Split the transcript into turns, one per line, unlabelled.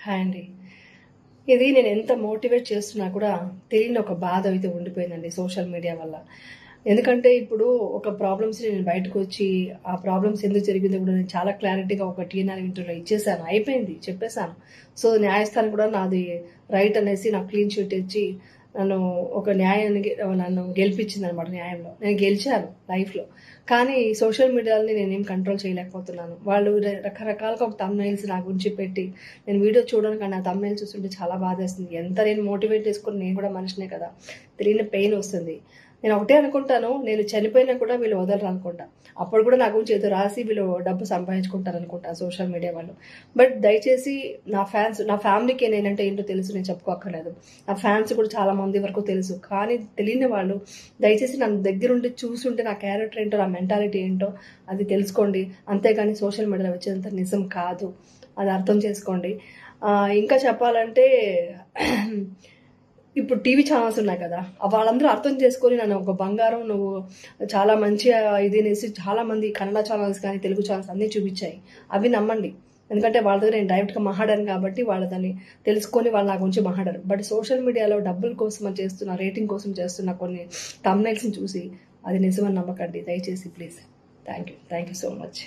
Hi అండి. ఇది నేను ఎంత మోటివేట్ చేస్తున్నా కూడా తెలియని ఒక బాధ అయితే ఉండిపోయిందండి సోషల్ మీడియా వల్ల. ఎందుకంటే ఇప్పుడు ఒక ప్రాబ్లమ్స్ నేను బయటకు వచ్చి ఆ ప్రాబ్లమ్స్ ఎందుకు జరిగిందో కూడా నేను చాలా క్లారిటీగా ఒక టీఎన్ఆర్ ఇంటర్వ్యూలో ఇచ్చేసాను. అయిపోయింది, చెప్పేశాను. సో న్యాయస్థానం కూడా నాది రైట్ అనేసి నాకు క్లీన్ చిట్ ఇచ్చి నన్ను ఒక న్యాయానికి నన్ను గెలిపించిందనమాట. న్యాయంలో నేను గెలిచాను లైఫ్లో. కానీ సోషల్ మీడియాని నేనేం కంట్రోల్ చేయలేకపోతున్నాను. వాళ్ళు రకరకాలుగా ఒక థంబ్నెయిల్స్ నా గురించి పెట్టి నేను వీడియో చూడడానికి కానీ ఆ థంబ్నెయిల్ చూస్తుంటే చాలా బాధేస్తుంది. ఎంత నేను మోటివేట్ చేసుకుని నేను కూడా మనిషినే కదా, తెలియని పెయిన్ వస్తుంది. నేను ఒకటే అనుకుంటాను, నేను చనిపోయినా కూడా వీళ్ళు వదలరు అనుకుంటా. అప్పుడు కూడా నా గురించి ఏదో రాసి వీళ్ళు డబ్బు సంపాదించుకుంటారు అనుకుంటా సోషల్ మీడియా వాళ్ళు. బట్ దయచేసి నా ఫ్యాన్స్, నా ఫ్యామిలీకి నేనంటే ఏంటో తెలుసు, నేను చెప్పుకోక్కర్లేదు. నా ఫ్యాన్స్ కూడా చాలా మంది వరకు తెలుసు. కానీ తెలియని వాళ్ళు దయచేసి నన్ను దగ్గరుండి చూసుంటే నా క్యారెక్టర్ ఏంటో, నా మెంటాలిటీ ఏంటో అది తెలుసుకోండి. అంతేగాని సోషల్ మీడియాలో వచ్చేంత నిజం కాదు, అది అర్థం చేసుకోండి. ఇంకా చెప్పాలంటే ఇప్పుడు టీవీ ఛానల్స్ ఉన్నాయి కదా, వాళ్ళందరూ అర్థం చేసుకొని నన్ను ఒక బంగారం, నువ్వు చాలా మంచి ఇది అనేసి చాలా మంది కన్నడ ఛానల్స్ కానీ తెలుగు ఛానల్స్ అన్నీ చూపించాయి. అవి నమ్మండి. ఎందుకంటే వాళ్ళ దగ్గర నేను డైరెక్ట్గా మాట్లాడాను కాబట్టి వాళ్ళు దాన్ని తెలుసుకొని వాళ్ళు నా గురించి మాట్లాడారు. బట్ సోషల్ మీడియాలో డబ్బుల కోసం చేస్తున్న, రేటింగ్ కోసం చేస్తున్న కొన్ని థంబ్నెయిల్స్ని చూసి అది నిజమని నమ్మకండి దయచేసి, please. Thank you so much.